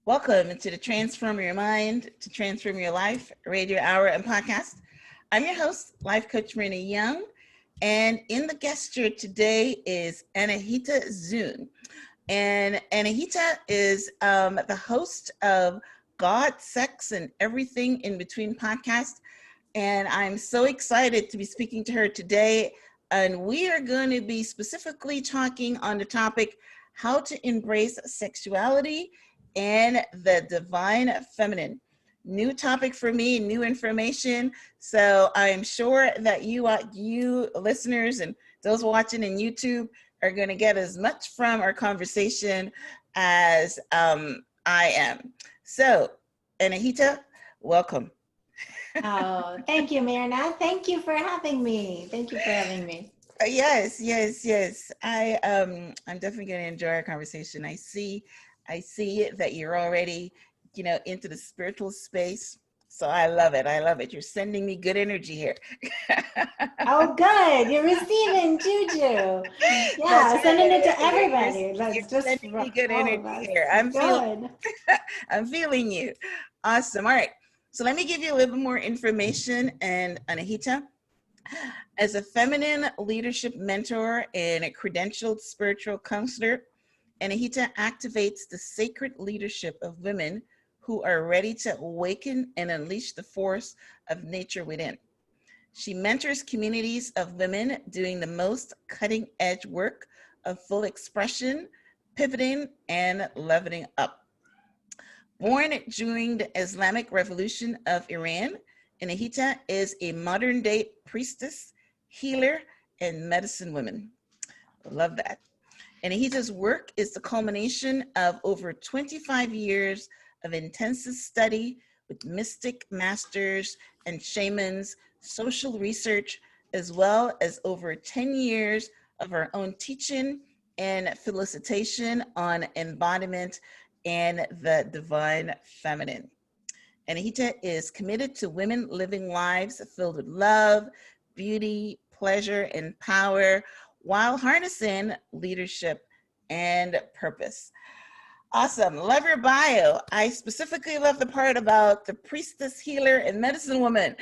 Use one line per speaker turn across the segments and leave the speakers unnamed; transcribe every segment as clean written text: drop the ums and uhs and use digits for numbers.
Welcome to the Transform Your Mind to Transform Your Life radio hour and podcast. I'm your host, Life Coach Marina Young, and in the guest chair today is Anahita Joon. And Anahita is the host of God, Sex, and Everything in Between podcast. And I'm so excited to be speaking to her today. And we are going to be specifically talking on the topic, how to embrace sexuality and the divine feminine. New topic for me, new information. So I'm sure that you listeners and those watching in YouTube are going to get as much from our conversation as I am. So, Anahita, welcome.
Oh, thank you, Mirna. Thank you for having me. Thank you for having me.
Yes. I'm definitely going to enjoy our conversation. I see that you're already, into the spiritual space. So I love it. You're sending me good energy here.
Oh, good. You're receiving juju.
That's
Yeah, sending it
right.
to everybody.
You're
That's just
sending
for
me good
all of
energy
us.
here.
Good.
I'm feeling you. Awesome. All right. So let me give you a little bit more information. And Anahita, as a feminine leadership mentor and a credentialed spiritual counselor, Anahita activates the sacred leadership of women who are ready to awaken and unleash the force of nature within. She mentors communities of women doing the most cutting edge work of full expression, pivoting, and leveling up. Born during the Islamic Revolution of Iran, Anahita is a modern day priestess, healer, and medicine woman. Love that. Anahita's work is the culmination of over 25 years of intensive study with mystic masters and shamans, social research, as well as over 10 years of her own teaching and felicitation on embodiment and the divine feminine. Anahita is committed to women living lives filled with love, beauty, pleasure, and power while harnessing leadership and purpose. Awesome. Love your bio. I specifically love the part about the priestess, healer, and medicine woman.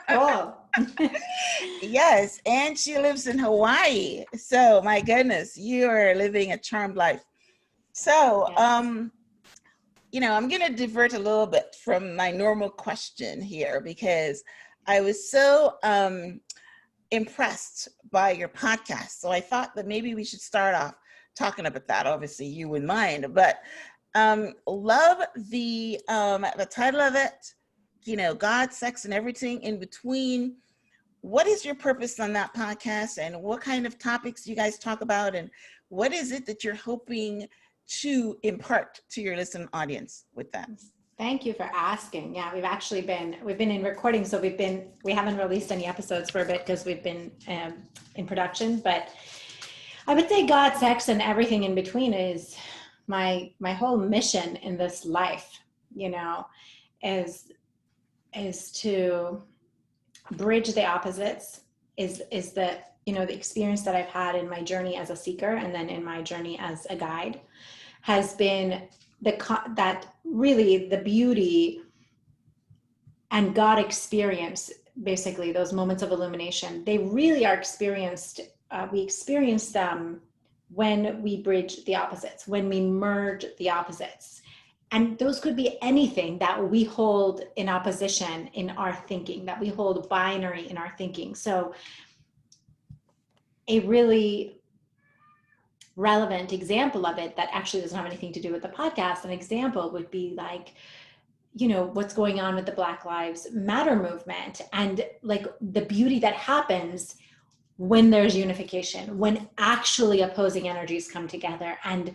Cool.
Yes, and she lives in Hawaii. So, my goodness, you are living a charmed life. So,
Yes.
I'm going to divert a little bit from my normal question here because I was so impressed by your podcast. So I thought that maybe we should start off talking about that. Obviously, you wouldn't mind, but love the title of it. God, sex, and everything in between. What is your purpose on that podcast, and what kind of topics you guys talk about, and what is it that you're hoping to impart to your listening audience with that?
Thank you for asking. Yeah, we've been in recording, so we haven't released any episodes for a bit because we've been in production, but I would say God, sex, and everything in between is my whole mission in this life, is to bridge the opposites, is the the experience that I've had in my journey as a seeker and then in my journey as a guide has been that really the beauty and God experience, basically those moments of illumination, they really are experienced. We experience them when we bridge the opposites, when we merge the opposites. And those could be anything that we hold in opposition in our thinking, that we hold binary in our thinking. So a really relevant example of it that actually doesn't have anything to do with the podcast, an example would be like, what's going on with the Black Lives Matter movement and like the beauty that happens when there's unification, when actually opposing energies come together and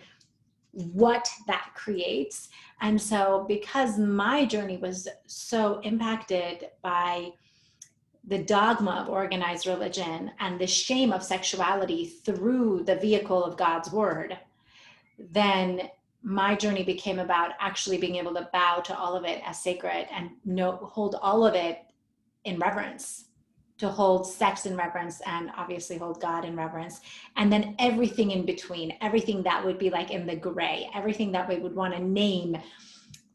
what that creates. And so because my journey was so impacted by the dogma of organized religion and the shame of sexuality through the vehicle of God's word, then my journey became about actually being able to bow to all of it as sacred and hold all of it in reverence. to hold sex in reverence and obviously hold God in reverence. And then everything in between, everything that would be like in the gray, everything that we would want to name,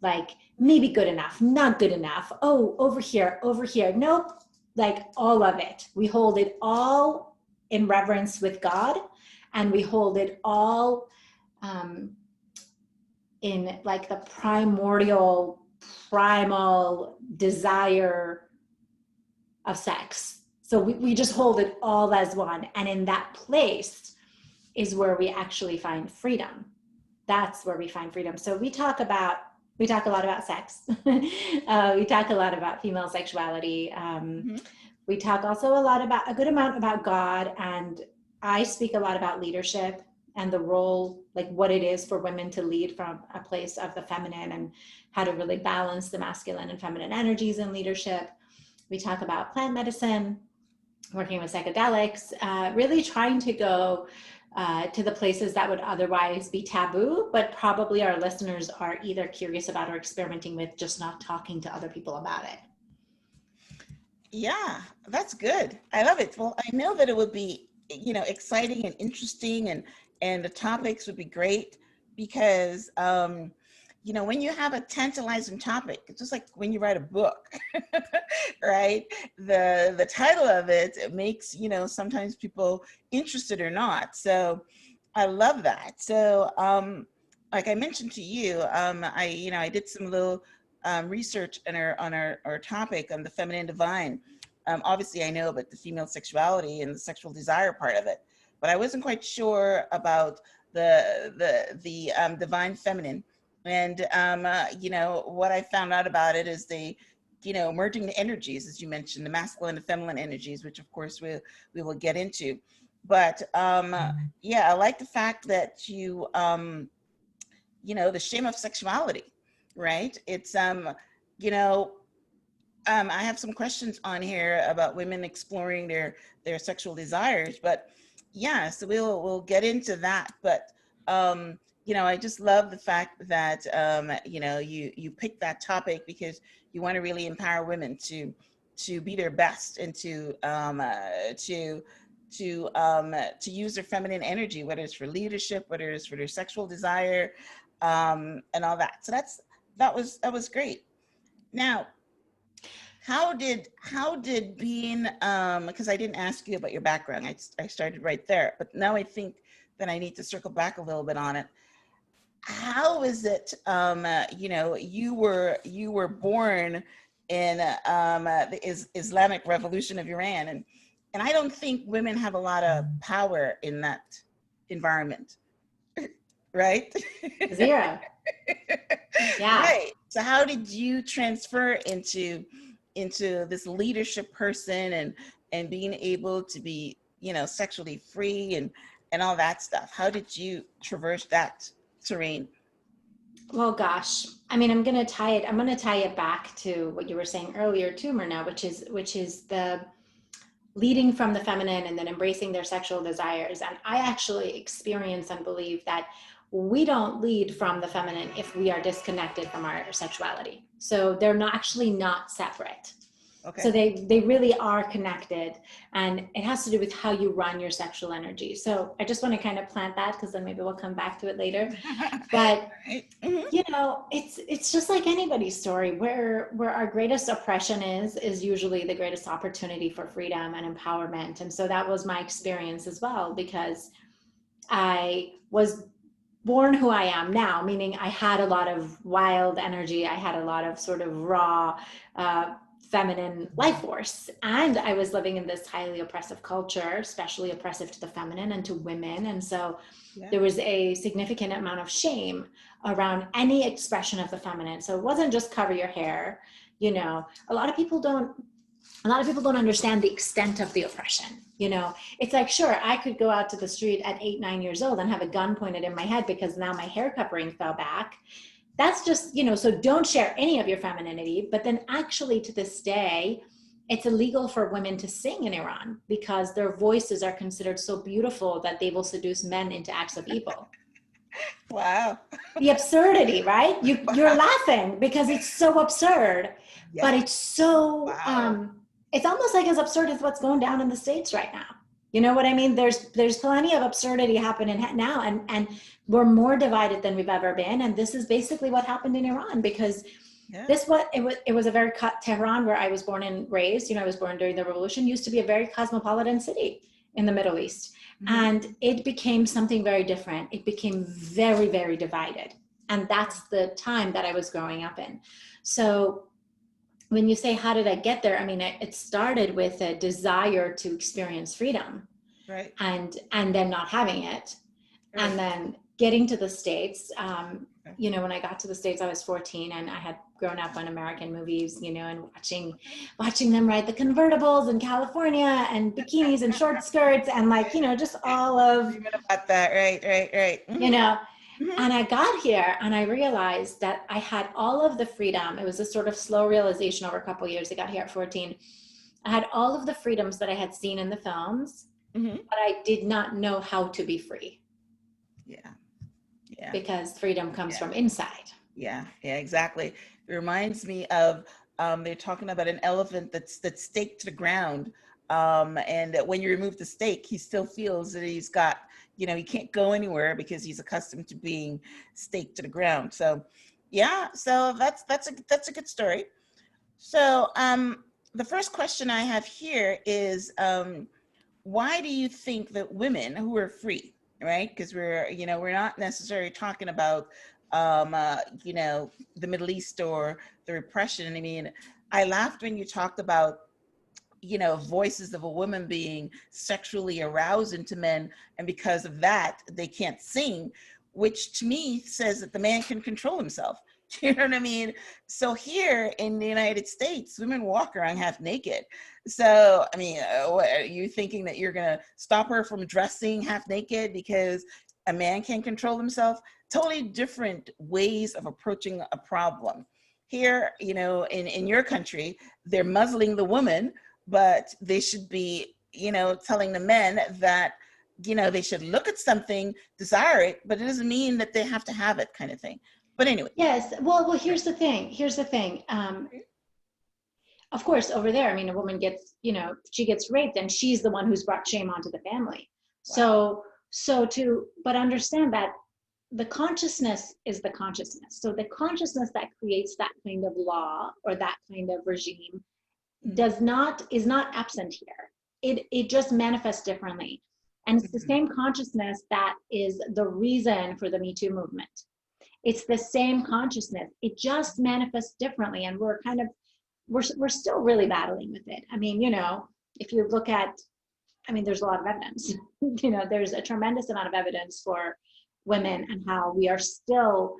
like maybe good enough, not good enough. Oh, over here, over here. Nope. Like all of it. We hold it all in reverence with God, and we hold it all in like the primal desire of sex. So we just hold it all as one. And in that place is where we actually find freedom. That's where we find freedom. So we talk a lot about sex. We talk a lot about female sexuality. We talk also a good amount about God. And I speak a lot about leadership and the role, like what it is for women to lead from a place of the feminine, and how to really balance the masculine and feminine energies in leadership. We talk about plant medicine, working with psychedelics, really trying to go to the places that would otherwise be taboo, but probably our listeners are either curious about or experimenting with, just not talking to other people about it.
Yeah, that's good. I love it. Well, I know that it would be, exciting and interesting, and the topics would be great because, when you have a tantalizing topic, it's just like when you write a book, right? The title of it makes, sometimes people interested or not. So I love that. So, like I mentioned to you, I did some little research on our topic on the feminine divine. Obviously, I know about the female sexuality and the sexual desire part of it, but I wasn't quite sure about the divine feminine. And what I found out about it is merging the energies, as you mentioned, the masculine and feminine energies, which of course we will get into. But yeah, I like the fact that the shame of sexuality, right? It's I have some questions on here about women exploring their sexual desires, but yeah, so we'll get into that. But I just love the fact that you picked that topic because you want to really empower women to be their best, and to use their feminine energy, whether it's for leadership, whether it's for their sexual desire, and all that. So that was great. Now, how did being, because I didn't ask you about your background, I started right there, but now I think that I need to circle back a little bit on it. How is it, you were born in the Islamic Revolution of Iran, and I don't think women have a lot of power in that environment, right?
Zero. Yeah.
Right. So how did you transfer into this leadership person, and being able to be, sexually free, and all that stuff? How did you traverse that terrain?
Well, gosh, I mean, I'm going to tie it back to what you were saying earlier too, Myrna, which is the leading from the feminine and then embracing their sexual desires. And I actually experience and believe that we don't lead from the feminine if we are disconnected from our sexuality. So they're not separate.
Okay.
So they really are connected, and it has to do with how you run your sexual energy. So I just want to kind of plant that, because then maybe we'll come back to it later. But it's just like anybody's story. Where our greatest oppression is usually the greatest opportunity for freedom and empowerment. And so that was my experience as well, because I was born who I am now, meaning I had a lot of wild energy. I had a lot of sort of raw, feminine life force. And I was living in this highly oppressive culture, especially oppressive to the feminine and to women. And so there was a significant amount of shame around any expression of the feminine. So it wasn't just cover your hair. A lot of people don't understand the extent of the oppression. It's like, sure, I could go out to the street at 8, 9 years old and have a gun pointed in my head because now my hair covering fell back. That's just, so don't share any of your femininity. But then actually to this day, it's illegal for women to sing in Iran because their voices are considered so beautiful that they will seduce men into acts of evil.
Wow.
The absurdity, right? You're laughing because it's so absurd, but it's so,
wow.
it's almost like as absurd as what's going down in the States right now. You know what I mean? There's plenty of absurdity happening now, and we're more divided than we've ever been. And this is basically what happened in Iran, because
Yeah.
it was a very Tehran, where I was born and raised. You know, I was born during the revolution. Used to be a very cosmopolitan city in the Middle East, and it became something very different. It became very, very divided, and that's the time that I was growing up in. So when you say, how did I get there? I mean, it started with a desire to experience freedom,
Right.
and then not having it.
Right.
And then getting to the States.
Okay.
You know, when I got to the States, I was 14, and I had grown up on American movies, you know, and watching them ride the convertibles in California, and bikinis and short skirts, and like, you know, just all of,
Even about that. Right.
you know. And I got here and I realized that I had all of the freedom. It was a sort of slow realization over a couple of years. I got here at 14. I had all of the freedoms that I had seen in the films, but I did not know how to be free.
Yeah.
Because freedom comes from inside.
Yeah, exactly. It reminds me of they're talking about an elephant that's staked to the ground. And when you remove the stake, he still feels that he's got, you know, he can't go anywhere because he's accustomed to being staked to the ground. So yeah, so that's a good story. So the first question I have here is why do you think that women who are free, right? Because we're not necessarily talking about, the Middle East or the repression. I mean, I laughed when you talked about, voices of a woman being sexually aroused into men, and because of that, they can't sing, which to me says that the man can control himself. You know what I mean? So here in the United States, women walk around half naked. So, I mean, what, are you thinking that you're going to stop her from dressing half naked because a man can't control himself? Totally different ways of approaching a problem. Here, in your country, they're muzzling the woman, but they should be, telling the men that, they should look at something, desire it, but it doesn't mean that they have to have it, kind of thing. But anyway.
Yes. Well, here's the thing. Of course, over there, I mean, a woman gets, she gets raped, and she's the one who's brought shame onto the family. Wow. But understand that the consciousness is the consciousness. So the consciousness that creates that kind of law or that kind of regime is not absent here. It just manifests differently. And it's the same consciousness that is the reason for the Me Too movement. It's the same consciousness. It just manifests differently, and we're still really battling with it. I mean, if you look at, there's a lot of evidence. There's a tremendous amount of evidence for women and how we are still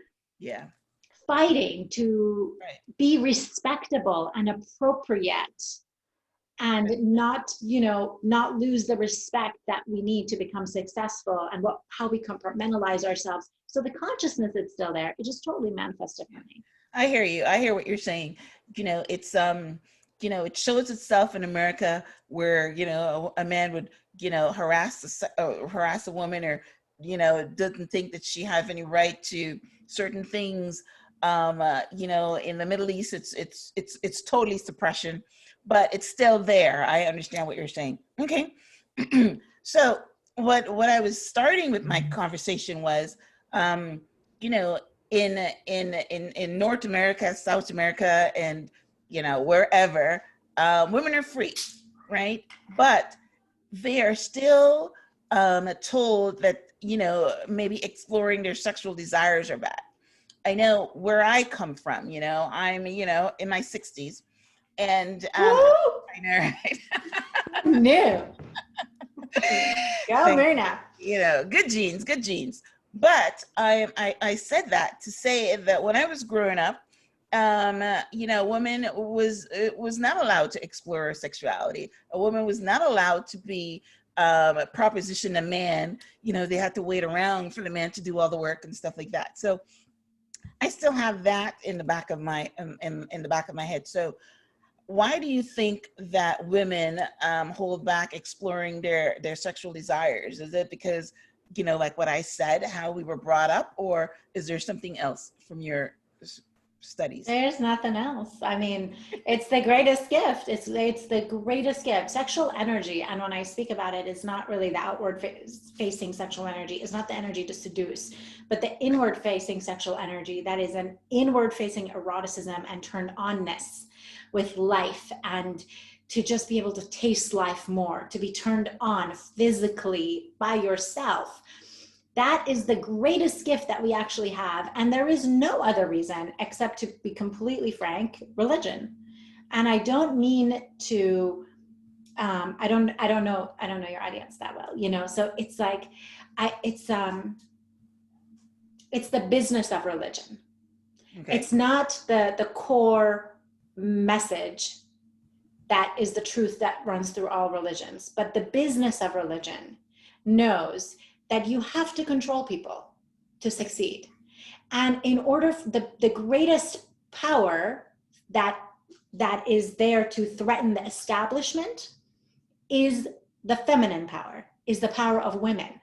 fighting to be respectable and appropriate, and not lose the respect that we need to become successful, and how we compartmentalize ourselves. So the consciousness is still there. It just totally manifests differently.
I hear you. I hear what you're saying. It's it shows itself in America where a man would harass a woman, or doesn't think that she has any right to certain things. In the Middle East, it's totally suppression, but it's still there. I understand what you're saying. Okay. So what I was starting with my conversation was, in North America, South America, and wherever, women are free, right? But they are still told that maybe exploring their sexual desires are bad. I know where I come from. I'm in my 60s, and I know, right?
No. Go, Myrna.
Good genes. But I said that to say that when I was growing up, woman was not allowed to explore her sexuality. A woman was not allowed to be proposition a man. They had to wait around for the man to do all the work and stuff like that. So I still have that in the back of my in the back of my head. So why do you think that women hold back exploring their sexual desires? Is it because, like what I said, how we were brought up, or is there something else from your studies.
There's nothing else. I mean, it's the greatest gift. It's the greatest gift. Sexual energy, and when I speak about it, it's not really the outward facing sexual energy. It's not the energy to seduce, but the inward facing sexual energy that is an inward facing eroticism and turned onness with life, and to just be able to taste life more, to be turned on physically by yourself. That is the greatest gift that we actually have. And there is no other reason, except, to be completely frank, religion. And I don't mean to, I don't know your audience that well, you know? So it's like, it's the business of religion. Okay. It's not the core message that is the truth that runs through all religions, but the business of religion knows that you have to control people to succeed. And in order, the greatest power that is there to threaten the establishment is the feminine power, is the power of women.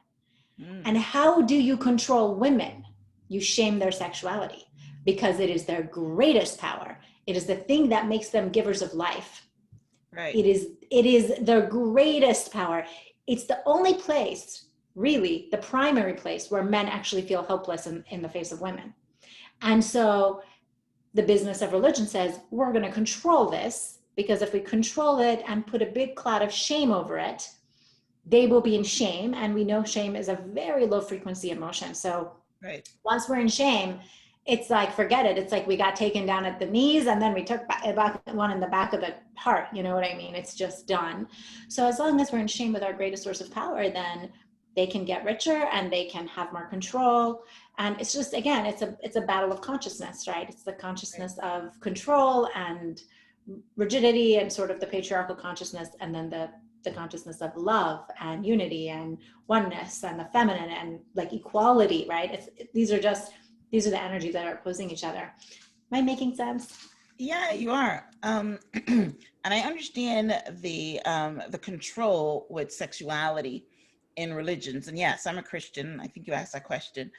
And how do you control women? You shame their sexuality, because it is their greatest power. It is the thing that makes them givers of life. Right. It is their greatest power. It's the only place, really the primary place, where men actually feel helpless in the face of women. And so the business of religion says, we're going to control this, because if we control it and put a big cloud of shame over it, they will be in shame. And we know shame is a very low frequency emotion. So right. Once we're in shame, it's like, forget it. It's like we got taken down at the knees, and then we took back one in the back of the heart. You know what I mean? It's just done. So as long as we're in shame with our greatest source of power, then they can get richer and they can have more control. And it's just, again, it's a battle of consciousness, right? It's the consciousness of control and rigidity, and sort of the patriarchal consciousness, and then the consciousness of love and unity and oneness and the feminine and like equality, right? These are the energies that are opposing each other. Am I making sense?
Yeah, you are. And I understand the control with sexuality in religions. And yes, I'm a Christian. I think you asked that question.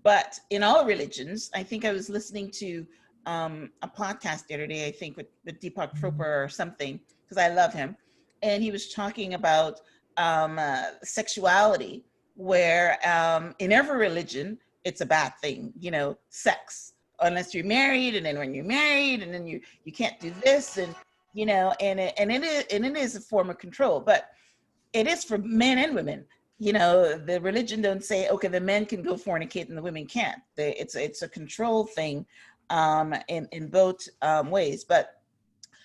But in all religions, I think I was listening to a podcast the other day, I think with Deepak Chopra or something, because I love him. And he was talking about sexuality, where in every religion, it's a bad thing, you know, sex, unless you're married. And then when you're married, and then you can't do this, and, you know, and it is a form of control, but it is for men and women. You know, the religion don't say, okay, the men can go fornicate and the women can't. It's a control thing in both ways. But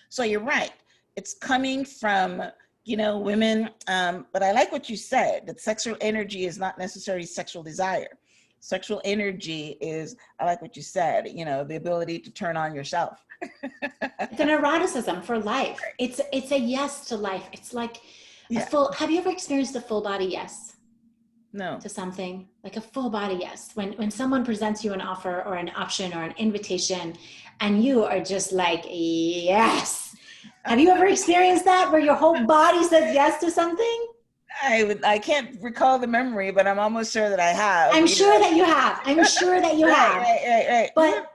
so you're right. It's coming from, you know, women. But I like what you said, that sexual energy is not necessarily sexual desire. Sexual energy is, I like what you said, you know, the ability to turn on yourself.
It's an eroticism for life. It's a yes to life. It's like have you ever experienced a full body yes?
No.
To something, like a full body yes. When someone presents you an offer or an option or an invitation, and you are just like, yes. Have you ever experienced that, where your whole body says yes to something?
I can't recall the memory, but I'm almost sure that I have.
I'm sure that you have. I'm sure that you have.
Right.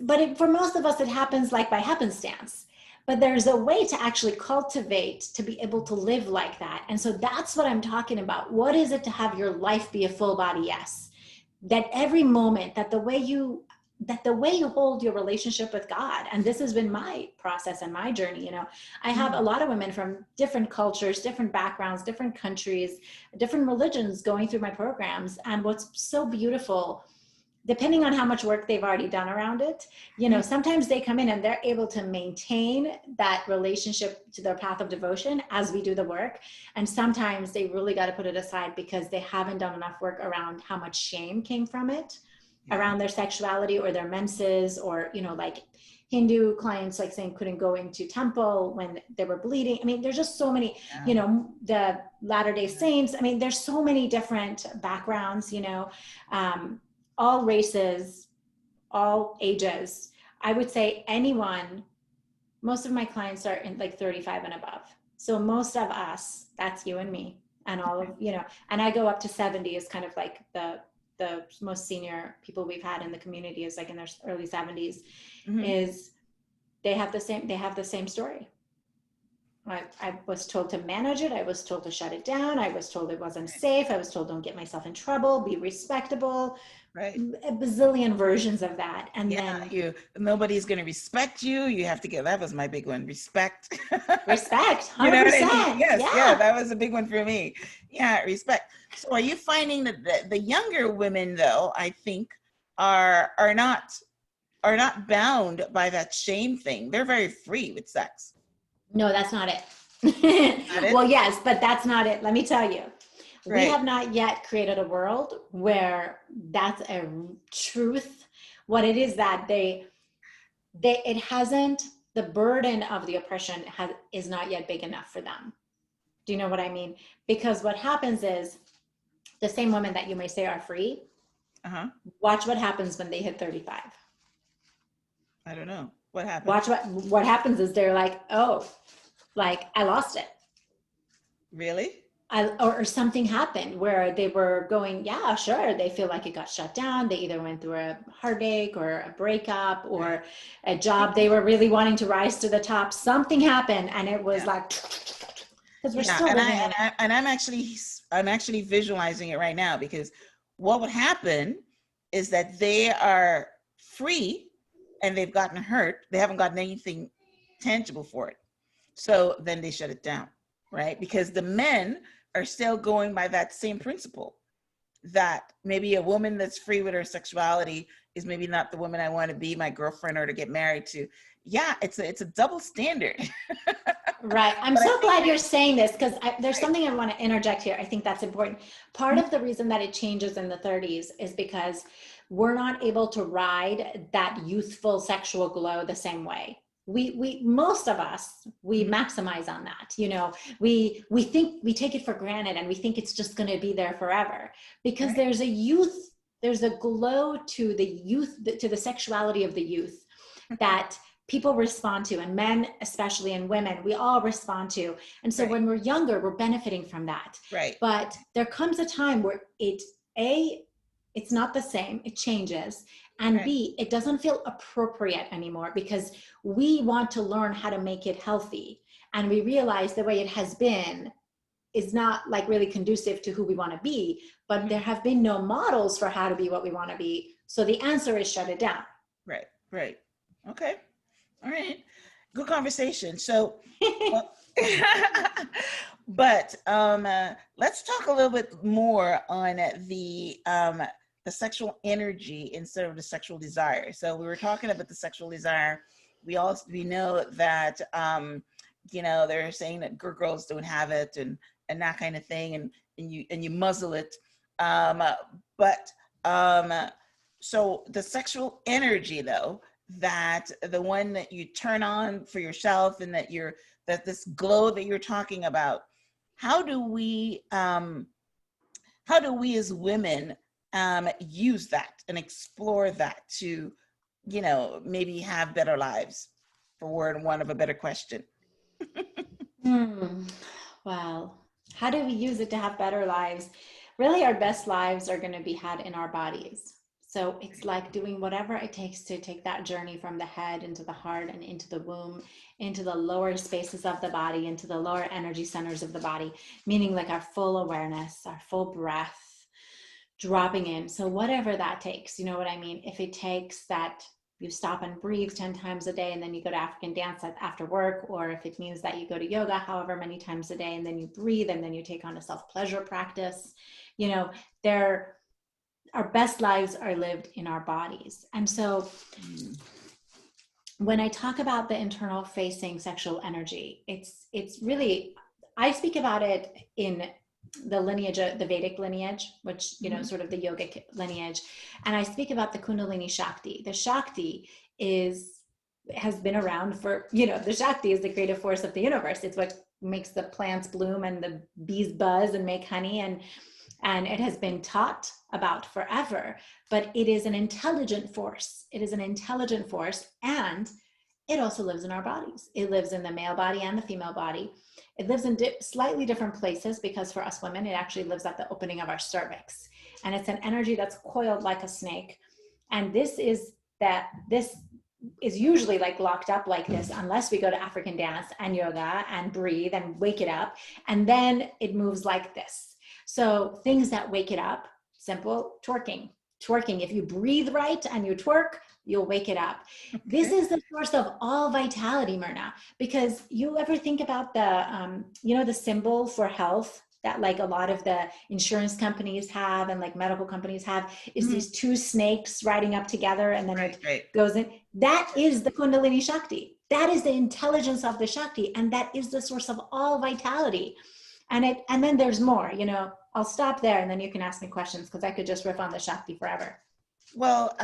But for most of us, it happens like by happenstance. But there's a way to actually cultivate, to be able to live like that. And so that's what I'm talking about. What is it to have your life be a full body yes? That every moment, that the way you hold your relationship with God, and this has been my process and my journey, you know, I have a lot of women from different cultures, different backgrounds, different countries, different religions going through my programs. And what's so beautiful, depending on how much work they've already done around it, you know, sometimes they come in and they're able to maintain that relationship to their path of devotion as we do the work. And sometimes they really got to put it aside because they haven't done enough work around how much shame came from it, around their sexuality or their menses, or, you know, like Hindu clients, like saying couldn't go into temple when they were bleeding. I mean, there's just so many, you know, the Latter-day Saints. I mean, there's so many different backgrounds, you know, all races, all ages. I would say anyone, most of my clients are in like 35 and above. So most of us, that's you and me, and all of, you know, and I go up to 70 is kind of like the the most senior people we've had in the community is like in their early 70s,
Mm-hmm.
is they have the same story. I was told to manage it. I was told to shut it down. I was told it wasn't safe. I was told don't get myself in trouble, be respectable,
Right.
a bazillion versions of that. And
Yeah,
then
nobody's going to respect you. You have to get, that was my big one, respect.
respect,
You know what I mean?
100%.
Yes, yeah,
Yeah.
that was a big one for me. Yeah, respect. So are you finding that the younger women though, I think are not bound by that shame thing. They're very free with sex.
No, that's not it.
Not it?
Well, yes, but that's not it. Let me tell you. We
Right.
have not yet created a world where that's a truth. What it is that it hasn't, the burden of the oppression is not yet big enough for them. Do you know what I mean? Because what happens is the same women that you may say are free,
Uh-huh.
watch what happens when they hit 35.
I don't know. What
Watch
happens?
what happens is they're like, oh, like I lost it.
Really?
Or something happened where they were going, yeah, sure. They feel like it got shut down. They either went through a heartache or a breakup or
Right.
a job they were really wanting to rise to the top. Something happened and it was
Yeah.
like, because we're
Yeah.
still
And
living in it.
I'm actually visualizing it right now, because what would happen is that they are free and they've gotten hurt. They haven't gotten anything tangible for it. So then they shut it down, right? Because the men are still going by that same principle, that maybe a woman that's free with her sexuality is maybe not the woman I want to be my girlfriend or to get married to. Yeah, it's a double standard.
Right. I'm
But I
so
think
glad you're saying this because there's
right.
something I want to interject here. I think that's important. Part of the reason that it changes in the 30s is because we're not able to ride that youthful sexual glow the same way. We most of us, we
Mhm.
maximize on that. You know, we think we take it for granted and we think it's just going to be there forever because
Right.
there's a glow to the youth, to the sexuality of the youth that people respond to, and men especially, and women, we all respond to. And so
Right.
when we're younger, we're benefiting from that.
Right.
But there comes a time where it's not the same, it changes, and
Right.
B, it doesn't feel appropriate anymore because we want to learn how to make it healthy, and we realize the way it has been is not like really conducive to who we want to be, but there have been no models for how to be what we want to be, so the answer is shut it down.
Right. Right. Okay. All right. Good conversation. So, well, but let's talk a little bit more on the sexual energy instead of the sexual desire. So we were talking about the sexual desire. We know that they're saying that girls don't have it, and that kind of thing, and you muzzle it. But so the sexual energy though, that the one that you turn on for yourself, and that this glow that you're talking about, how do we as women use that and explore that to maybe have better lives, for want of a better question?
Well, how do we use it to have better lives? Really, our best lives are going to be had in our bodies. So it's like doing whatever it takes to take that journey from the head into the heart and into the womb, into the lower spaces of the body, into the lower energy centers of the body, meaning like our full awareness, our full breath, dropping in. So whatever that takes, you know what I mean? If it takes that you stop and breathe 10 times a day and then you go to African dance after work, or if it means that you go to yoga however many times a day and then you breathe and then you take on a self-pleasure practice, our best lives are lived in our bodies. And so when I talk about the internal facing sexual energy, it's really, I speak about it in the lineage, the Vedic lineage, which, sort of the yogic lineage. And I speak about the Kundalini Shakti. The Shakti has been around for, the Shakti is the creative force of the universe. It's what makes the plants bloom and the bees buzz and make honey. And it has been taught about forever, but it is an intelligent force. It is an intelligent force, and it also lives in our bodies. It lives in the male body and the female body. It lives in slightly different places because for us women, it actually lives at the opening of our cervix. and it's an energy that's coiled like a snake. And this is usually like locked up like this, unless we go to African dance and yoga and breathe and wake it up. And then it moves like this. So things that wake it up, simple, twerking. If you breathe right and you twerk, you'll wake it up. Okay. This is the source of all vitality, Myrna, because you ever think about the, the symbol for health that like a lot of the insurance companies have and like medical companies have is these two snakes riding up together, and then it goes in. That is the Kundalini Shakti. That is the intelligence of the Shakti. And that is the source of all vitality. And then there's more, I'll stop there and then you can ask me questions, because I could just riff on the Shakti forever.
Well,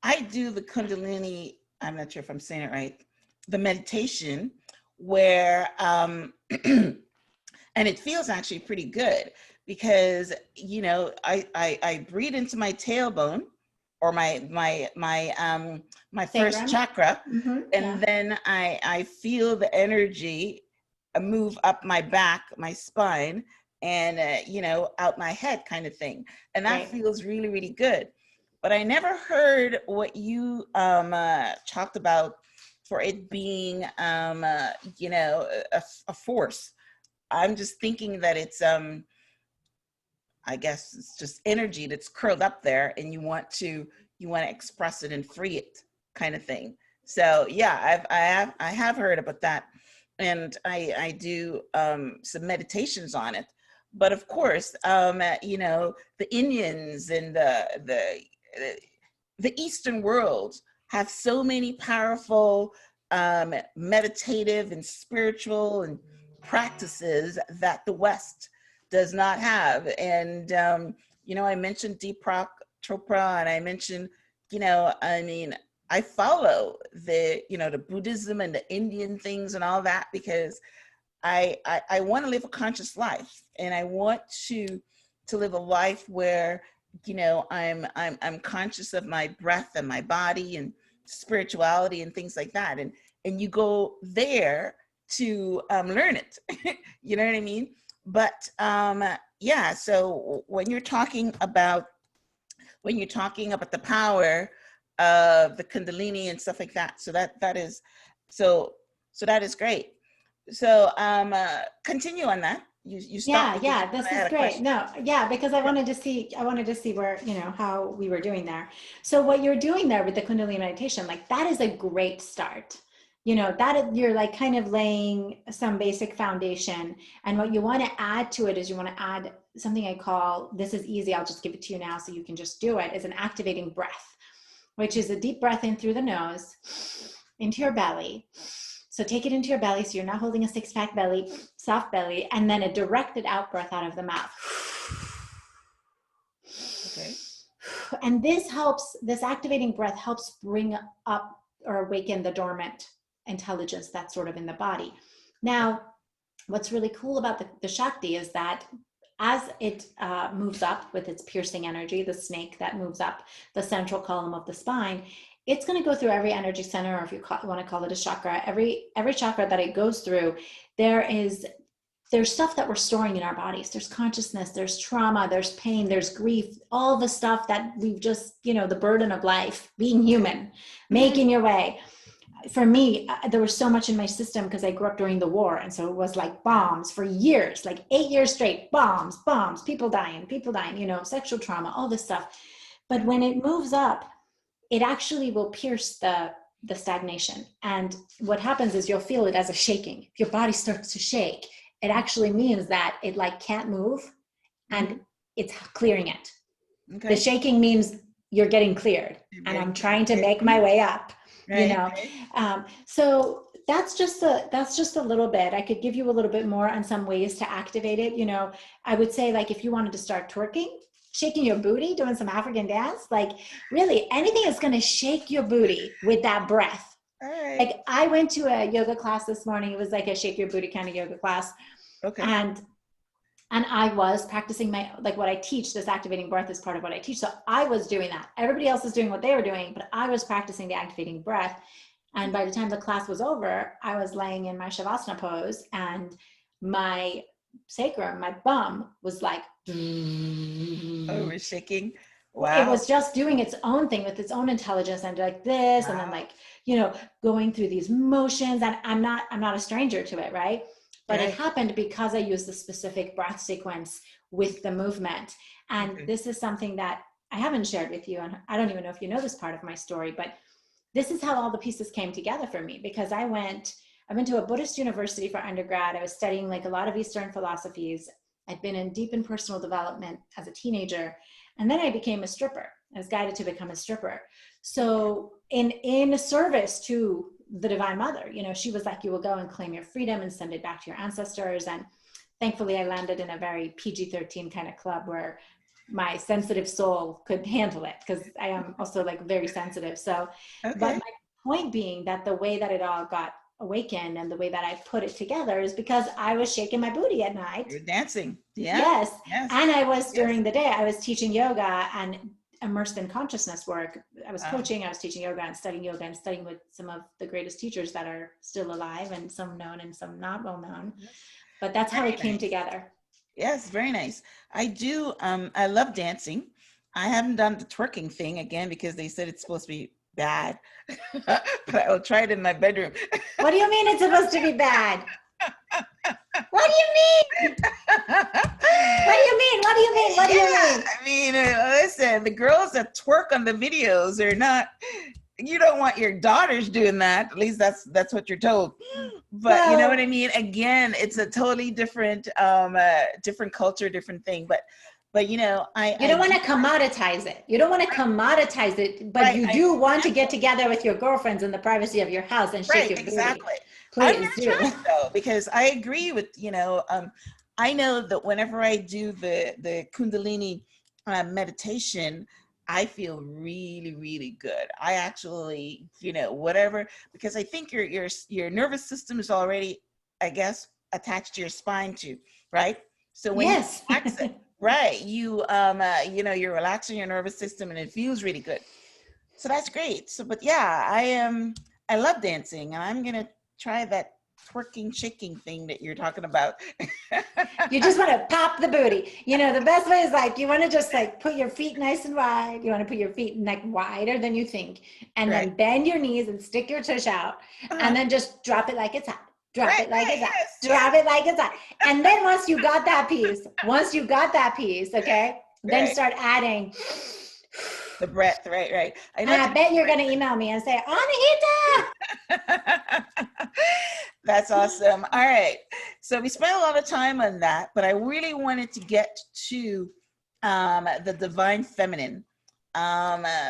I do the Kundalini, I'm not sure if I'm saying it right, the meditation where, and it feels actually pretty good because, I breathe into my tailbone or my first chakra, and then I feel the energy move up my back, my spine, and, out my head kind of thing. And that feels really, really good. But I never heard what you talked about for it being, a force. I'm just thinking that it's, I guess it's just energy that's curled up there, and you want to express it and free it, kind of thing. So yeah, I have heard about that, and I do some meditations on it. But of course, the Indians and the Eastern world have so many powerful meditative and spiritual and practices that the West does not have. And, I mentioned Deepak Chopra, and I mentioned, I follow the Buddhism and the Indian things and all that, because I want to live a conscious life, and I want to live a life where, I'm conscious of my breath and my body and spirituality and things like that. And you go there to learn it. You know what I mean? But so when you're talking about the power of the Kundalini and stuff like that, so that is great. So continue on that. You stopped.
Yeah, this is great. No, yeah, because I wanted to see where, how we were doing there. So what you're doing there with the Kundalini meditation, like that is a great start. That you're like kind of laying some basic foundation. And what you want to add to it is you want to add something I call, this is easy, I'll just give it to you now so you can just do it, is an activating breath, which is a deep breath in through the nose, into your belly. So take it into your belly. So you're not holding a six-pack belly, soft belly, and then a directed out breath out of the mouth.
Okay.
And this activating breath helps bring up or awaken the dormant intelligence that's sort of in the body. Now, what's really cool about the Shakti is that as it moves up with its piercing energy, the snake that moves up the central column of the spine, it's going to go through every energy center, or if you want to call it a chakra, every chakra that it goes through, there's stuff that we're storing in our bodies. There's consciousness, there's trauma, there's pain, there's grief, all the stuff that we've just, the burden of life, being human, making your way. For me, there was so much in my system because I grew up during the war. And so it was like bombs for years, like 8 years straight, bombs, people dying, sexual trauma, all this stuff. But when it moves up, it actually will pierce the stagnation. And what happens is you'll feel it as a shaking. If your body starts to shake, it actually means that it like can't move and it's clearing it. Okay. The shaking means you're getting cleared and I'm trying to make my way up, so that's just a little bit. I could give you a little bit more on some ways to activate it. I would say, like, if you wanted to start twerking, shaking your booty, doing some African dance, like really anything that's going to shake your booty with that breath.
All right.
Like I went to a yoga class this morning. It was like a shake your booty kind of yoga class.
Okay.
And I was practicing what I teach, this activating breath is part of what I teach. So I was doing that. Everybody else is doing what they were doing, but I was practicing the activating breath. And by the time the class was over, I was laying in my Shavasana pose, and my sacrum, my bum was like,
Oh, we're shaking.
it
Wow.
was just doing its own thing with its own intelligence and like this, and then
Wow.
like, going through these motions, and I'm not a stranger to it, right? But it
Right.
happened because I used the specific breath sequence with the movement. And
Okay.
this is something that I haven't shared with you, and I don't even know if you know this part of my story, but this is how all the pieces came together for me, because I went to a Buddhist university for undergrad. I was studying like a lot of Eastern philosophies. I'd been in deep in personal development as a teenager. And then I became a stripper. I was guided to become a stripper. So in service to the Divine Mother, she was like, you will go and claim your freedom and send it back to your ancestors. And thankfully I landed in a very PG-13 kind of club where my sensitive soul could handle it, because I am also like very sensitive. So, but
Okay.
my point being that the way that it all got awakened and the way that I put it together is because I was shaking my booty at night.
You're dancing. Yeah.
Yes.
Yes.
And I was
Yes.
during the day, I was teaching yoga and immersed in consciousness work. I was
Wow.
coaching, I was teaching yoga and studying with some of the greatest teachers that are still alive, and some known and some not well known.
Yes.
But that's how
Very
it came
nice.
together.
Yes, very nice. I love dancing. I haven't done the twerking thing again because they said it's supposed to be bad. But I'll try it in my bedroom.
What do you mean it's supposed to be bad? What do you mean? What do you mean? What do you mean? What do you mean?
I mean, listen, the girls that twerk on the videos are not, you don't want your daughters doing that. At least that's what you're told. But you know what I
Well,
mean? Again, it's a totally different different culture, different thing. But
you
I
don't want
do
to commoditize it. You don't want to commoditize it, but
right.
you
I
do want to get together with your girlfriends in the privacy of your house and shake
Right,
your booty.
exactly. I'm
Please
gonna try
do.
it though, because I agree with, I know that whenever I do the Kundalini meditation, I feel really, really good. I actually, whatever, because I think your nervous system is already, I guess, attached to your spine too, right? So when you
Yes.
relax it, right, you're relaxing your nervous system, and it feels really good. So that's great. So, but yeah, I love dancing, and I'm gonna try that twerking, shaking thing that you're talking about.
You just want to pop the booty. The best way is like, you want to just like put your feet nice and wide. You want to put your feet like wider than you think, and
Right.
then bend your knees and stick your tush out, and
Uh-huh.
then just drop it like it's hot. Drop
Right,
it like
right,
it's hot.
yes,
Drop it like it's hot. And then once you got that piece, okay, then
right.
start adding.
The breath, right, right. I know
And
it's
I bet you're going to email me and say, Anahita.
That's awesome. All right. So we spent a lot of time on that, but I really wanted to get to the divine feminine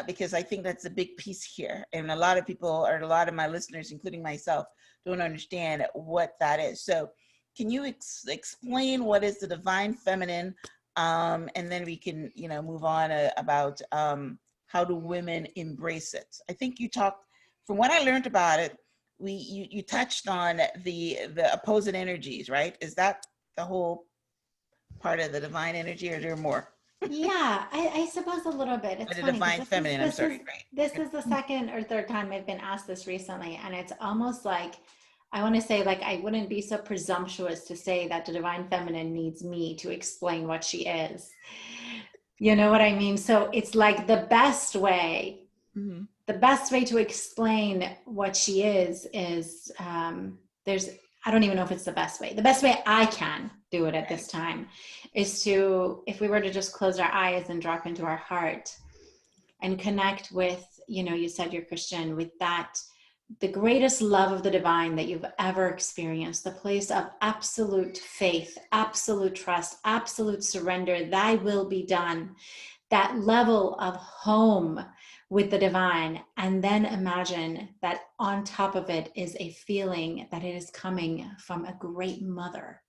because I think that's a big piece here. And a lot of people, or a lot of my listeners, including myself, don't understand what that is. So can you explain what is the divine feminine? And then we can, move on about how do women embrace it. I think you talked, from what I learned about it, you touched on the opposite energies, right? Is that the whole part of the divine energy, or is there more?
Yeah, I suppose a little bit.
Or
It's
the
funny because
divine feminine, I'm sorry,
this
right?
is the second or third time I've been asked this recently, and it's almost like I want to say, like, I wouldn't be so presumptuous to say that the divine feminine needs me to explain what she is. You know what I mean? So it's like
Mm-hmm.
the best way to explain what she is there's, I don't even know if it's the best way. The best way I can do it at
Right.
this time is to, if we were to just close our eyes and drop into our heart and connect with, you said you're Christian, with that, the greatest love of the divine that you've ever experienced, the place of absolute faith, absolute trust, absolute surrender, thy will be done, that level of home with the divine. And then imagine that on top of it is a feeling that it is coming from a great mother,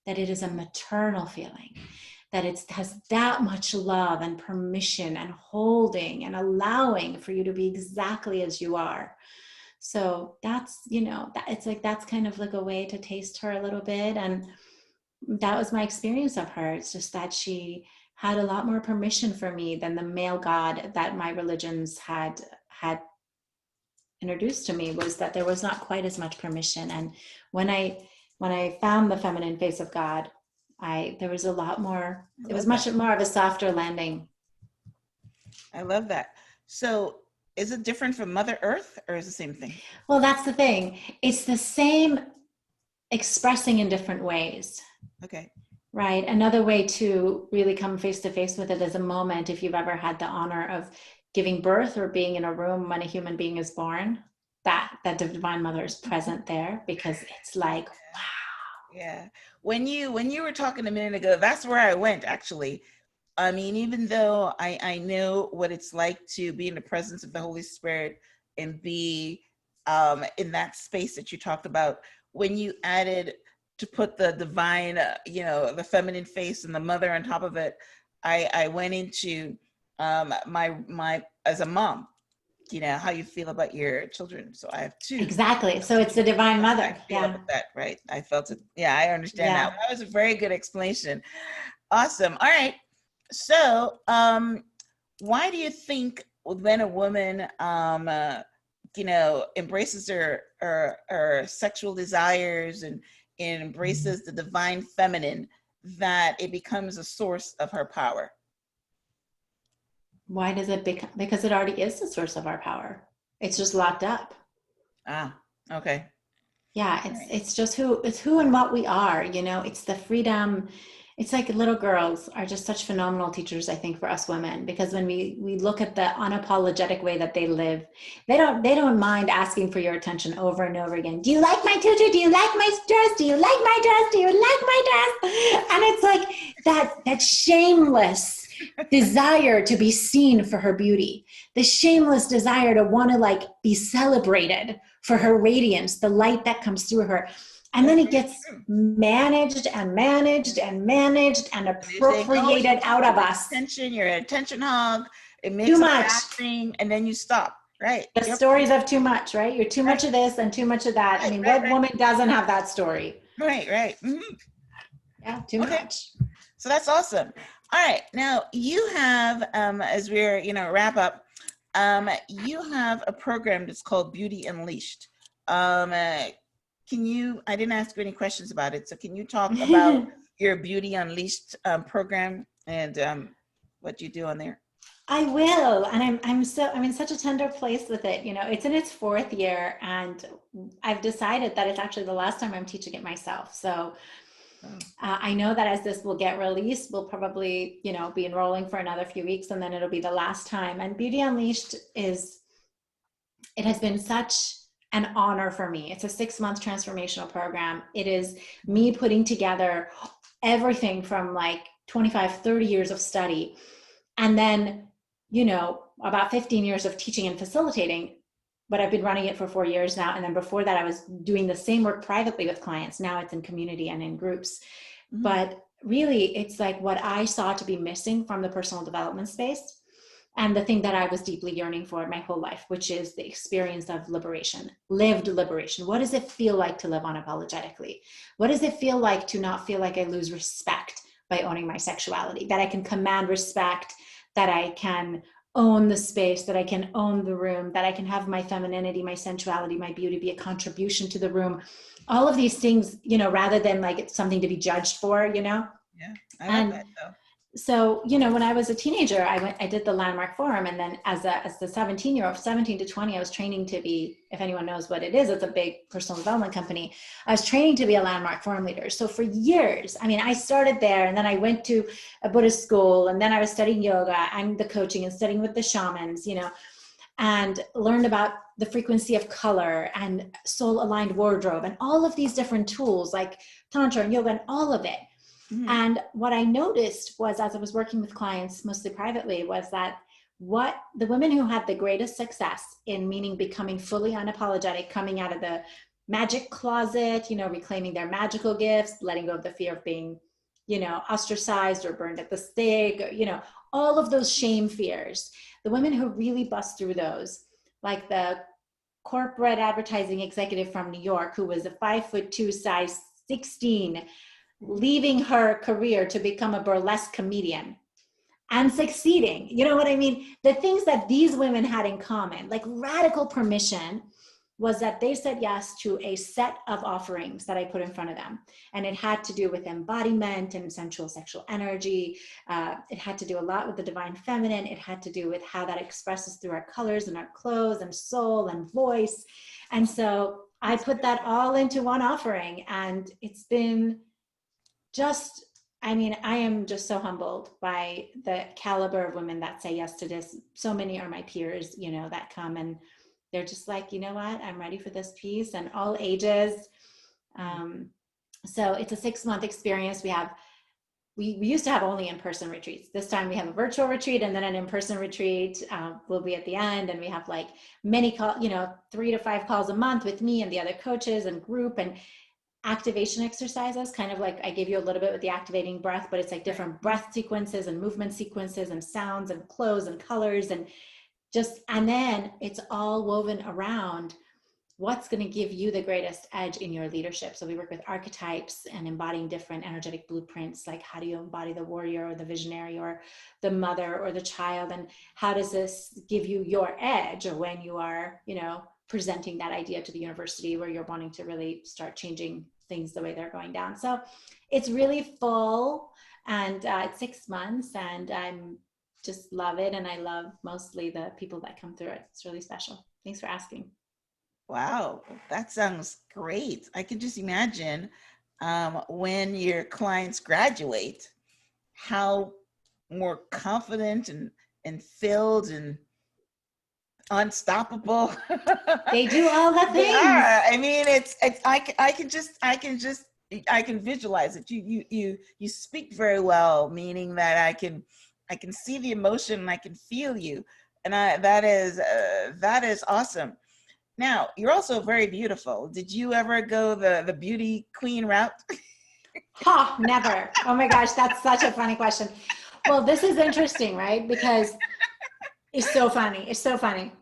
that it is a maternal feeling, that it has that much love and permission and holding and allowing for you to be exactly as you are. So that's, it's like, that's kind of like a way to taste her a little bit. And that was my experience of her. It's just that she had a lot more permission for me than the male god that my religions had introduced to me. Was that there was not quite as much permission. And when I found the feminine face of God, There was a lot more,
I
it was
love
much
that.
more of a softer landing.
I love that. So is it different from Mother Earth or is it the same thing?
Well, that's the thing. It's the same, expressing in different ways.
Okay.
Right. Another way to really come face to face with it is a moment, if you've ever had the honor of giving birth or being in a room when a human being is born, that divine mother is present there, because it's like, wow.
Yeah. When you were talking a minute ago, that's where I went actually. I mean, even though I know what it's like to be in the presence of the Holy Spirit and be in that space that you talked about, when you added to put the divine, the feminine face and the mother on top of it, I went into my as a mom, how you feel about your children. So I have two.
Exactly. So it's
Children.
the divine
That's how I
mother.
feel
Yeah.
about that, right? I felt it. Yeah, I understand that.
Yeah.
That was a very good explanation. Awesome. All right. So, why do you think when a woman, embraces her sexual desires and embraces the divine feminine, that it becomes a source of her power?
Why does it become? Because it already is the source of our power. It's just locked up.
Ah, okay.
Yeah,
All right.
it's just who and what we are, it's the freedom. It's like little girls are just such phenomenal teachers, I think, for us women, because when we look at the unapologetic way that they live, they don't mind asking for your attention over and over again. Do you like my tutu? Do you like my dress? Do you like my dress? Do you like my dress? And it's like that shameless desire to be seen for her beauty, the shameless desire to want to like be celebrated for her radiance, the light that comes through her. And
That's
then it
very
gets
true.
managed and managed and managed and
And they're saying, "Oh, she
appropriated
wants
out
too
of
much
us.
attention. You're an attention hog. It
Too
makes a
much.
bad thing," and then you stop. Right.
The
Yep.
stories of too much, right? You're too
Right.
much of this and too much of that. I
Right.
mean,
Right.
what woman doesn't have that story?
Right. Right.
Yeah, too
Okay.
much.
So that's awesome. All right. Now you have, as we're wrap up, you have a program that's called Beauty Unleashed. Can you? I didn't ask you any questions about it, so can you talk about your Beauty Unleashed program and what you do on there?
I will, and I'm in such a tender place with it. It's in its 4th year, and I've decided that it's actually the last time I'm teaching it myself. So
Oh.
I know that as this will get released, we'll probably be enrolling for another few weeks, and then it'll be the last time. And Beauty Unleashed it has been such an honor for me. It's a 6-month transformational program. It is me putting together everything from like 25, 30 years of study, and then about 15 years of teaching and facilitating, but I've been running it for 4 years now. And then before that, I was doing the same work privately with clients. Now it's in community and in groups.
Mhm.
But really, it's like what I saw to be missing from the personal development space, and the thing that I was deeply yearning for my whole life, which is the experience of liberation, lived liberation. What does it feel like to live unapologetically? What does it feel like to not feel like I lose respect by owning my sexuality, that I can command respect, that I can own the space, that I can own the room, that I can have my femininity, my sensuality, my beauty be a contribution to the room. All of these things, rather than like it's something to be judged for,
Yeah, I love
And
that though.
so, when I was a teenager, I did the Landmark Forum. And then as the 17 to 20, I was training to be, if anyone knows what it is, it's a big personal development company. I was training to be a Landmark Forum leader. So for years, I started there, and then I went to a Buddhist school, and then I was studying yoga and the coaching and studying with the shamans, and learned about the frequency of color and soul aligned wardrobe and all of these different tools like Tantra and yoga and all of it.
Mhm.
And what I noticed was, as I was working with clients, mostly privately, was that what the women who had the greatest success in, meaning becoming fully unapologetic, coming out of the magic closet, reclaiming their magical gifts, letting go of the fear of being, ostracized or burned at the stake, all of those shame fears. The women who really bust through those, like the corporate advertising executive from New York, who was a 5'2", size 16, leaving her career to become a burlesque comedian and succeeding. You know what I mean? The things that these women had in common, like radical permission was that they said yes to a set of offerings that I put in front of them. And it had to do with embodiment and sensual sexual energy. It had to do a lot with the divine feminine. It had to do with how that expresses through our colors and our clothes and soul and voice. And so I put that all into one offering, and it's been just, I mean, I am just so humbled by the caliber of women that say yes to this. So many are my peers, you know, that come and they're just like, you know what, I'm ready for this piece, and all ages. So it's a 6-month experience. We used to have only in-person retreats. This time we have a virtual retreat and then an in-person retreat will be at the end. And we have like many 3 to 5 calls a month with me and the other coaches and group, and activation exercises, kind of like I gave you a little bit with the activating breath, but it's like different breath sequences and movement sequences and sounds and clothes and colors, and then it's all woven around what's going to give you the greatest edge in your leadership. So we work with archetypes and embodying different energetic blueprints, like how do you embody the warrior or the visionary or the mother or the child, and how does this give you your edge when you are, you know, presenting that idea to the university where you're wanting to really start changing things the way they're going down. So it's really full, and it's 6 months, and I'm just love it. And I love mostly the people that come through it. It's really special. Thanks for asking.
Wow, that sounds great. I can just imagine when your clients graduate, how more confident and filled and unstoppable
They do all the
they
things.
are. I mean, I can visualize it. You speak very well, meaning that I can see the emotion and I can feel you, and that is awesome. Now, you're also very beautiful. Did you ever go the beauty queen route?
Ha, never. Oh my gosh, that's such a funny question. Well, this is interesting, right? Because it's so funny. It's so funny.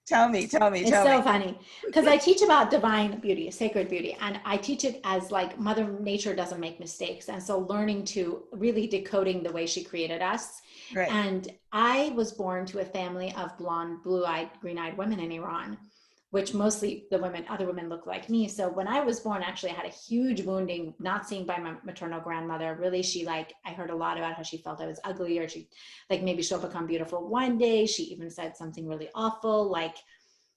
Tell me.
It's so funny because I teach about divine beauty, sacred beauty, and I teach it as like Mother Nature doesn't make mistakes. And so learning to really decoding the way she created us.
Right.
And I was born to a family of blonde, blue-eyed, green-eyed women in Iran, which mostly other women look like me. So when I was born, actually I had a huge wounding, not seen by my maternal grandmother. Really, I heard a lot about how she felt I was ugly, or maybe she'll become beautiful one day. She even said something really awful, like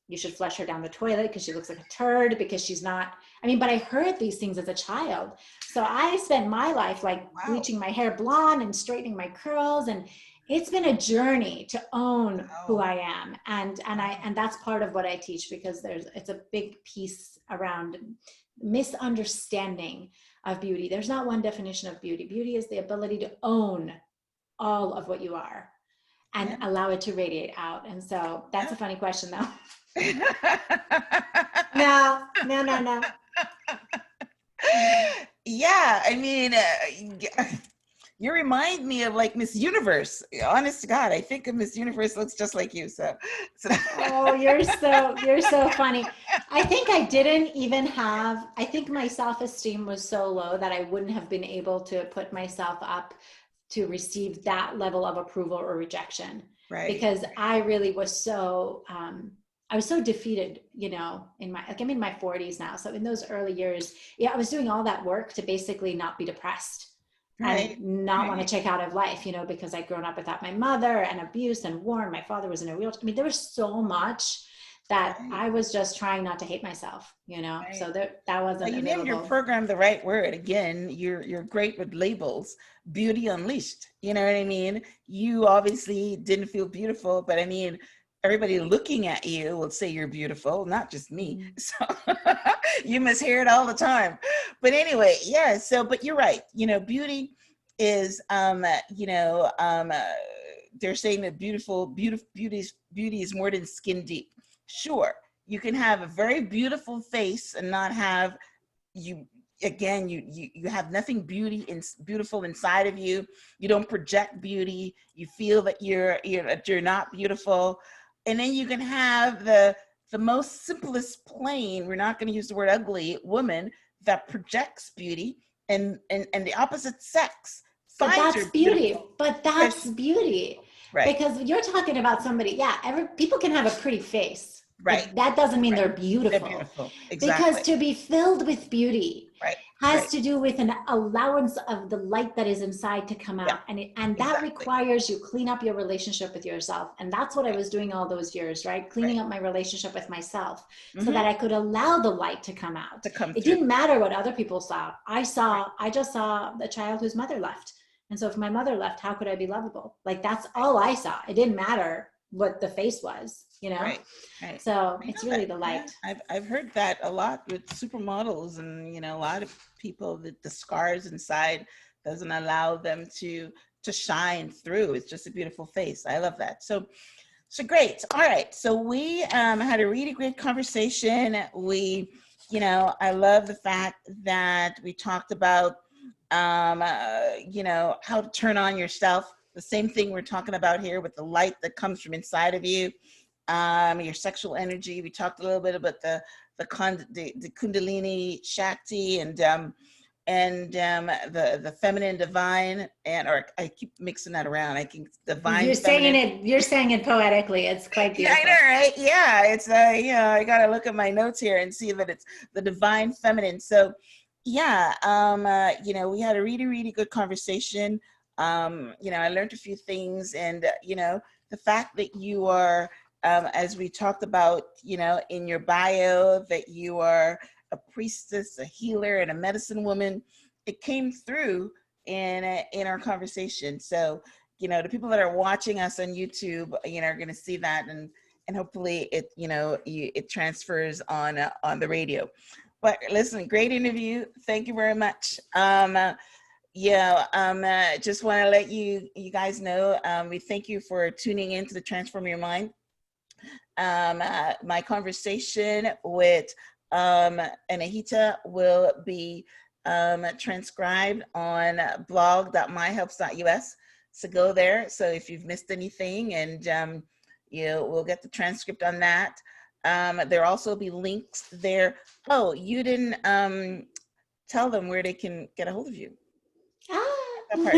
you should flush her down the toilet because she looks like a turd, because she's not, but I heard these things as a child. So I spent my life bleaching my hair blonde and straightening my curls, and it's been a journey to own who I am. And that's part of what I teach, because it's a big piece around misunderstanding of beauty. There's not one definition of beauty. Beauty is the ability to own all of what you are and allow it to radiate out. And so that's a funny question though. No.
Yeah, you remind me of like Miss Universe. Honest to God, I think of Miss Universe looks just like you. So.
Oh, you're so funny. I think I think my self-esteem was so low that I wouldn't have been able to put myself up to receive that level of approval or rejection.
Right.
Because I really was so, I was so defeated, I'm in my 40s now. So in those early years, I was doing all that work to basically not be depressed.
Right.
And not want to check out of life, because I'd grown up without my mother and abuse and war, and my father was in a wheelchair. There was so much that I was just trying not to hate myself,
Right.
So that wasn't
well, you
available.
named your program the right word. Again, you're great with labels. Beauty Unleashed. You know what I mean? You obviously didn't feel beautiful, but everybody looking at you will say you're beautiful, not just me. So you must hear it all the time. But anyway, yeah. So, but you're right. Beauty is, they're saying that beauty is more than skin deep. Sure, you can have a very beautiful face and not have you have nothing beautiful inside of you. You don't project beauty. You feel that you're not beautiful. And then you can have the most simplest plain, we're not going to use the word ugly, woman that projects beauty, and the opposite sex.
But that's beauty. But that's beauty.
Right.
Because you're talking about somebody, people can have a pretty face,
Right.
But that doesn't mean
Right.
they're beautiful.
They're beautiful.
Because
Exactly.
to be filled with beauty
Right.
has
Right.
to do with an allowance of the light that is inside to come
Yeah.
out. And that
Exactly.
requires you clean up your relationship with yourself. And that's what I
Right.
was doing all those years, right? Cleaning
Right.
up my relationship with myself so
Mm-hmm.
that I could allow the light to come out.
To come
It
through.
didn't matter what other people saw. I
Right.
just saw the child whose mother left. And so if my mother left, how could I be lovable? Like, that's all I saw. It didn't matter what the face was, you know?
Right. Right.
So
I
it's
know
really
that.
the
Yeah.
light.
I've heard that a lot with supermodels, and a lot of people that the scars inside doesn't allow them to shine through. It's just a beautiful face. I love that. So great. All right. So we had a really great conversation. I love the fact that we talked about how to turn on yourself. The same thing we're talking about here with the light that comes from inside of you, your sexual energy. We talked a little bit about the Kundalini Shakti and the feminine divine, or I keep mixing that around. I think divine feminine.
You're saying it poetically. It's quite
Yeah, I
beautiful.
know, right? Yeah, it's I gotta look at my notes here and see that it's the divine feminine. So yeah, we had a really, really good conversation. I learned a few things, and the fact that you are, as we talked about, in your bio, that you are a priestess, a healer, and a medicine woman. It came through in our conversation. So the people that are watching us on YouTube, are going to see that, and hopefully it transfers on the radio. But listen, great interview. Thank you very much. Just want to let you guys know, we thank you for tuning in to the Transform Your Mind. My conversation with Anahita will be transcribed on blog.myhelps.us. So go there. So if you've missed anything, and we'll get the transcript on that. There'll also be links there. Oh, you didn't tell them where they can get a hold of you. That part.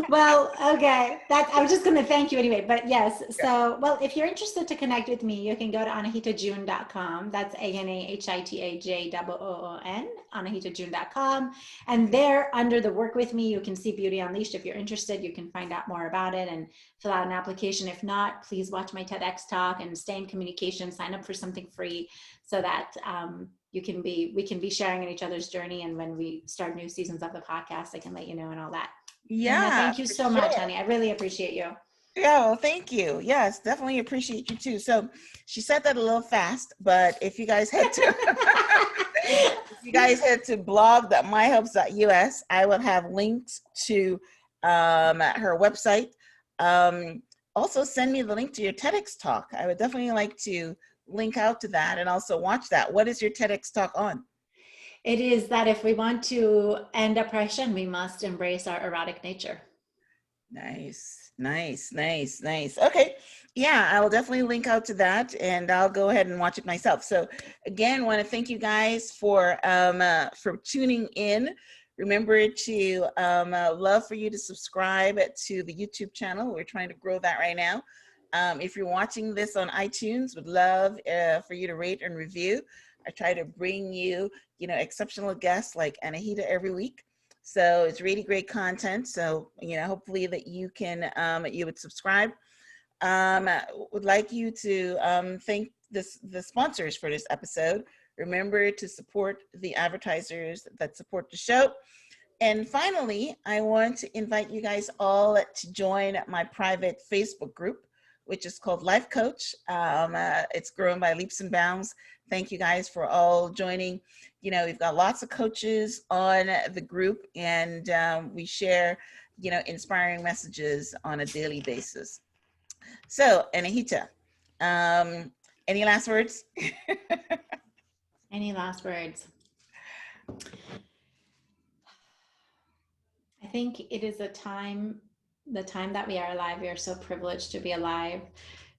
Well, okay. I was just going to thank you anyway, but yes. So, well, if you're interested to connect with me, you can go to anahitajoon.com. That's ANAHITAJOON, anahitajoon.com. And there, under the work with me, you can see Beauty Unleashed. If you're interested, you can find out more about it and fill out an application. If not, please watch my TEDx talk and stay in communication, sign up for something free so that we can be sharing in each other's journey. And when we start new seasons of the podcast, I can let you know and all that.
Yeah.
Anna, thank you so much, honey. I really appreciate you.
Yeah, well, thank you. Yes, definitely appreciate you too. So she said that a little fast, but if you guys head to blog.myhelps.us, I will have links to her website. Also send me the link to your TEDx talk. I would definitely like to link out to that and also watch that. What is your TEDx talk on?
It is that if we want to end oppression, we must embrace our erotic nature. Nice.
Okay. Yeah, I will definitely link out to that, and I'll go ahead and watch it myself. So again, want to thank you guys for tuning in. Remember to love for you to subscribe to the YouTube channel. We're trying to grow that right now. If you're watching this on iTunes, would love for you to rate and review. I try to bring you, exceptional guests like Anahita every week. So it's really great content. So, hopefully that you can, you would subscribe. Would like you to thank the sponsors for this episode. Remember to support the advertisers that support the show. And finally, I want to invite you guys all to join my private Facebook group, which is called Life Coach. It's grown by leaps and bounds. Thank you guys for all joining. We've got lots of coaches on the group, and we share, inspiring messages on a daily basis. So, Anahita, any last words?
Any last words? I think it is the time that we are alive. We are so privileged to be alive.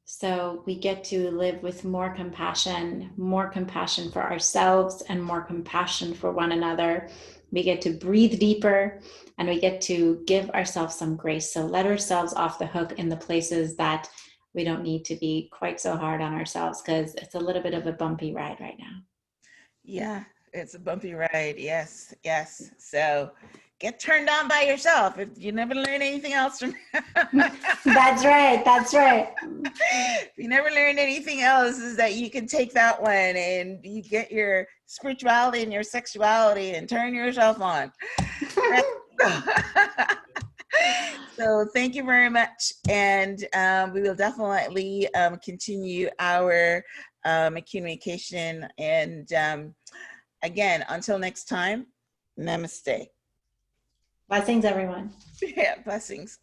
So we get to live with more compassion for ourselves and more compassion for one another. We get to breathe deeper, and we get to give ourselves some grace. So let ourselves off the hook in the places that we don't need to be quite so hard on ourselves, because it's a little bit of a bumpy ride right now.
Yeah, it's a bumpy ride. Yes, yes. So get turned on by yourself. If you never learn anything else from
That's right. That's right.
if you never learned anything else, is that you can take that one and you get your spirituality and your sexuality and turn yourself on. So thank you very much. And we will definitely continue our communication. And again, until next time, namaste.
Blessings, everyone.
Yeah, blessings.